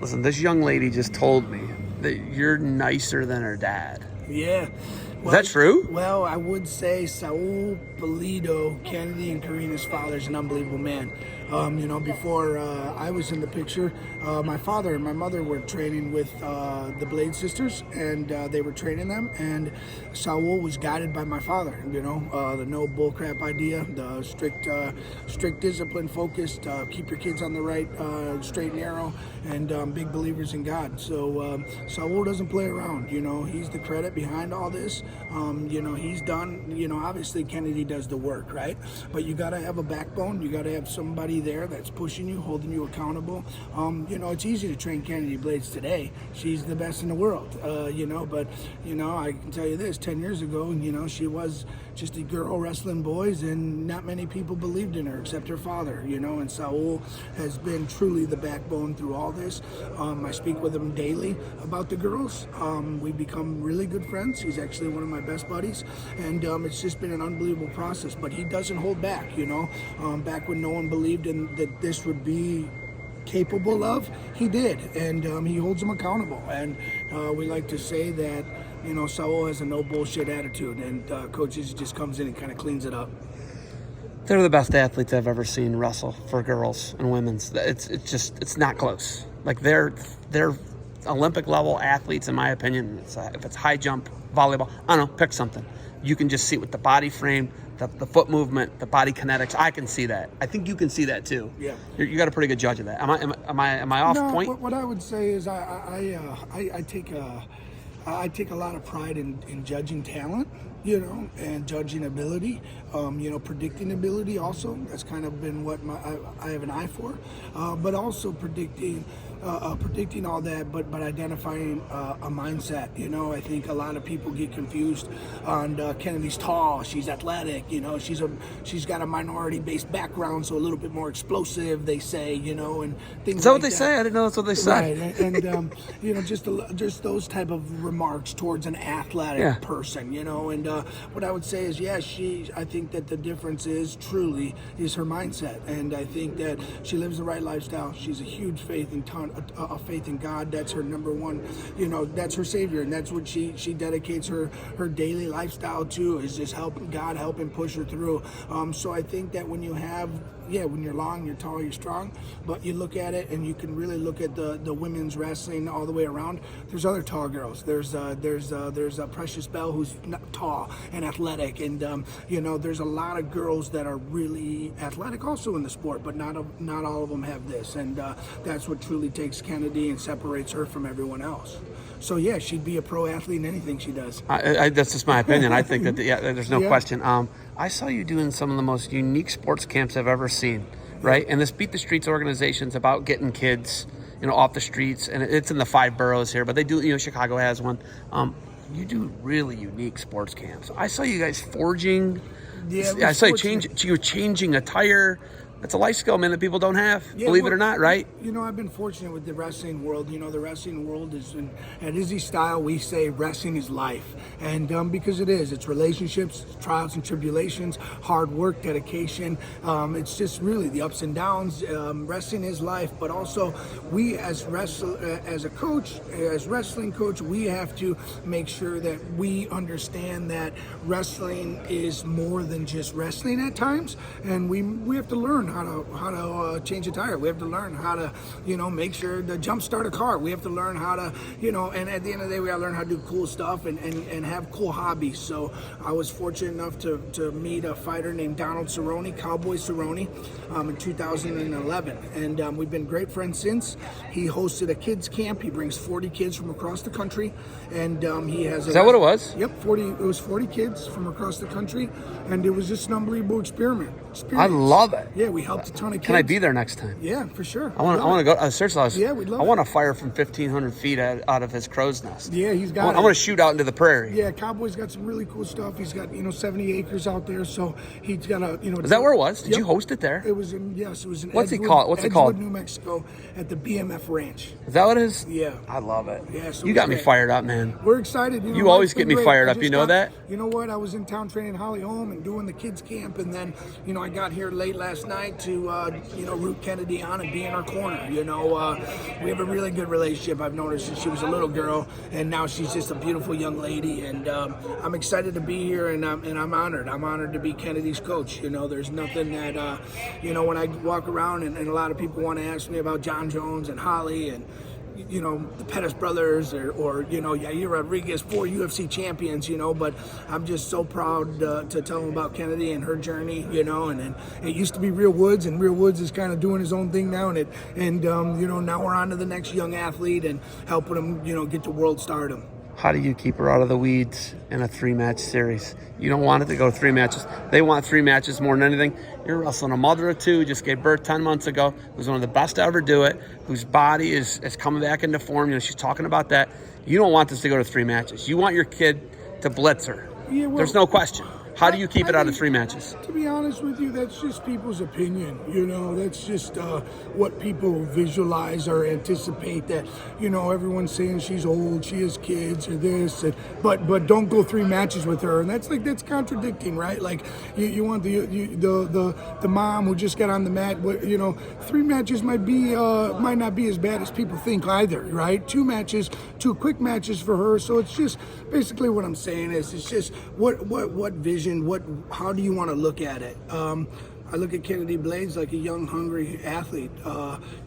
Listen, this young lady just told me that you're nicer than her dad. Yeah. Is that true? Well, I would say Saul Pulido, Kennedy and Karina's father, is an unbelievable man. Before I was in the picture, my father and my mother were training with the Blade sisters, and they were training them. And Saul was guided by my father. The no bullcrap idea, the strict discipline, focused, keep your kids on the right straight and narrow, and big believers in God. So Saul doesn't play around. He's the credit behind all this. He's done. Obviously Kennedy does the work, right? But you got to have a backbone. You got to have somebody there that's pushing you, holding you accountable. It's easy to train Kennedy Blades today. She's the best in the world, but I can tell you this, 10 years ago, she was just a girl wrestling boys, and not many people believed in her except her father, and Saul has been truly the backbone through all this. I speak with him daily about the girls. We've become really good friends. He's actually one of my best buddies, and it's just been an unbelievable process, but he doesn't hold back. Back when no one believed in that this would be capable of, he did, and he holds them accountable. And we like to say that Saul has a no bullshit attitude, and coaches just comes in and kind of cleans it up. They're the best athletes I've ever seen wrestle for girls and women's. It's not close. Like they're Olympic level athletes, in my opinion. If it's high jump, volleyball, I don't know, pick something. You can just see with the body frame, the foot movement, the body kinetics. I can see that. I think you can see that too. Yeah, you got a pretty good judge of that. Am I off point? What I would say is I take a lot of pride in judging talent, and judging ability, predicting ability also. That's kind of been what I have an eye for, but also predicting all that, but identifying a mindset. I think a lot of people get confused on Kennedy's tall, she's athletic, she's got a minority-based background, so a little bit more explosive, they say, and things. Is that like what they say? I didn't know that's what they said. Right, and just those type of remarks towards an athletic person, and what I would say is, I think that the difference is her mindset, and I think that she lives the right lifestyle. She's a huge faith in God. That's her number one, that's her savior, and that's what she dedicates her daily lifestyle to, is just helping push her through. So I think that when you're long, you're tall, you're strong, but you look at it and you can really look at the women's wrestling all the way around. There's other tall girls. There's Precious Bell, who's not tall and athletic, and there's a lot of girls that are really athletic also in the sport, but not all of them have this, and that's what truly takes Kennedy and separates her from everyone else. So she'd be a pro athlete in anything she does. That's just my opinion. I think that there's no question. I saw you doing some of the most unique sports camps I've ever seen, right? And this Beat the Streets organization's about getting kids, off the streets, and it's in the 5 boroughs here, but they do, Chicago has one. You do really unique sports camps. I saw you guys forging. Yeah, I saw you were changing a tire. That's a life skill, man, that people don't have, believe it or not, right? I've been fortunate with the wrestling world. The wrestling world is, at Izzy Style, we say wrestling is life. And because it is, it's relationships, trials and tribulations, hard work, dedication. It's just really the ups and downs. Wrestling is life, but also we as a coach, as wrestling coach, we have to make sure that we understand that wrestling is more than just wrestling at times. And we have to learn how to change a tire. We have to learn how to, make sure to jump start a car. We have to learn how to, and at the end of the day, we got to learn how to do cool stuff and have cool hobbies. So I was fortunate enough to meet a fighter named Donald Cerrone, Cowboy Cerrone, in 2011. And we've been great friends since. He hosted a kids camp. He brings 40 kids from across the country. And he has... Is that what it was? Yep, 40. It was 40 kids from across the country. And it was just an unbelievable experience. I love it. Yeah, we helped a ton of kids. Can I be there next time? Yeah, for sure. I want to go. Seriously, yeah, we'd love I want to fire from 1,500 feet out of his crow's nest. Yeah, he's got. I want to shoot out into the prairie. Yeah, Cowboy's got some really cool stuff. He's got 70 acres out there, so he's got a Is that where it was? Did you host it there? It was in What's it called? What's it called? New Mexico, at the BMF Ranch. Is that what it is? Yeah. I love it. Yeah, so you got me fired up, man. We're excited. You always get me fired up. You know that? You know what? I was in town training Holly Holm and doing the kids camp, and then I I got here late last night to, root Kennedy on and be in her corner. We have a really good relationship. I've known her since she was a little girl, and now she's just a beautiful young lady. And I'm excited to be here, and I'm honored. I'm honored to be Kennedy's coach. There's nothing that, when I walk around and a lot of people want to ask me about John Jones and Holly and the Pettis brothers or Yair Rodriguez, 4 UFC champions, but I'm just so proud to tell them about Kennedy and her journey, and it used to be Real Woods, and Real Woods is kind of doing his own thing now, and now we're on to the next young athlete and helping him, get to world stardom. How do you keep her out of the weeds in a 3-match series? You don't want it to go 3 matches. They want 3 matches more than anything. You're wrestling a mother of 2, just gave birth 10 months ago, who's one of the best to ever do it, whose body is coming back into form. She's talking about that. You don't want this to go to 3 matches. You want your kid to blitz her. Yeah, well, there's no question. How do you keep it out of 3 matches? To be honest with you, that's just people's opinion. That's just what people visualize or anticipate that, everyone's saying she's old, she has kids or this, but don't go 3 matches with her. And that's contradicting, right? Like you want the mom who just got on the mat, 3 matches might not be as bad as people think either, right? 2 matches, 2 quick matches for her. So it's just basically what I'm saying is it's just what vision, how do you want to look at it? I look at Kennedy Blades like a young, hungry athlete.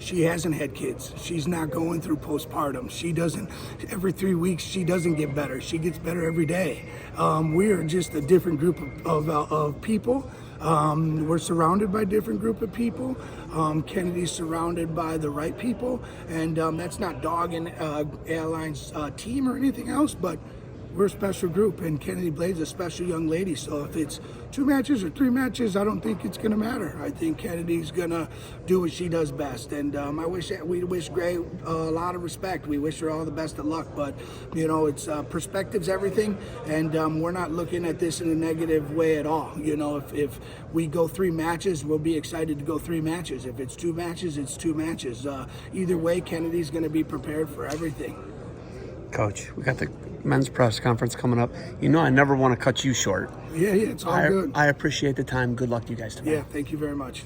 She hasn't had kids. She's not going through postpartum. She doesn't, every 3 weeks, she doesn't get better. She gets better every day. We are just a different group of people. We're surrounded by a different group of people. Kennedy's surrounded by the right people. And that's not dogging Airline's team or anything else, but we're a special group, and Kennedy Blade's a special young lady. So if it's 2 matches or 3 matches, I don't think it's going to matter. I think Kennedy's going to do what she does best. And we wish Gray a lot of respect. We wish her all the best of luck. But, it's perspective's everything, and we're not looking at this in a negative way at all. If we go 3 matches, we'll be excited to go 3 matches. If it's 2 matches, it's 2 matches. Either way, Kennedy's going to be prepared for everything. Coach, we got the men's press conference coming up. I never want to cut you short. Yeah, it's all good. I appreciate the time. Good luck to you guys tomorrow. Yeah, thank you very much.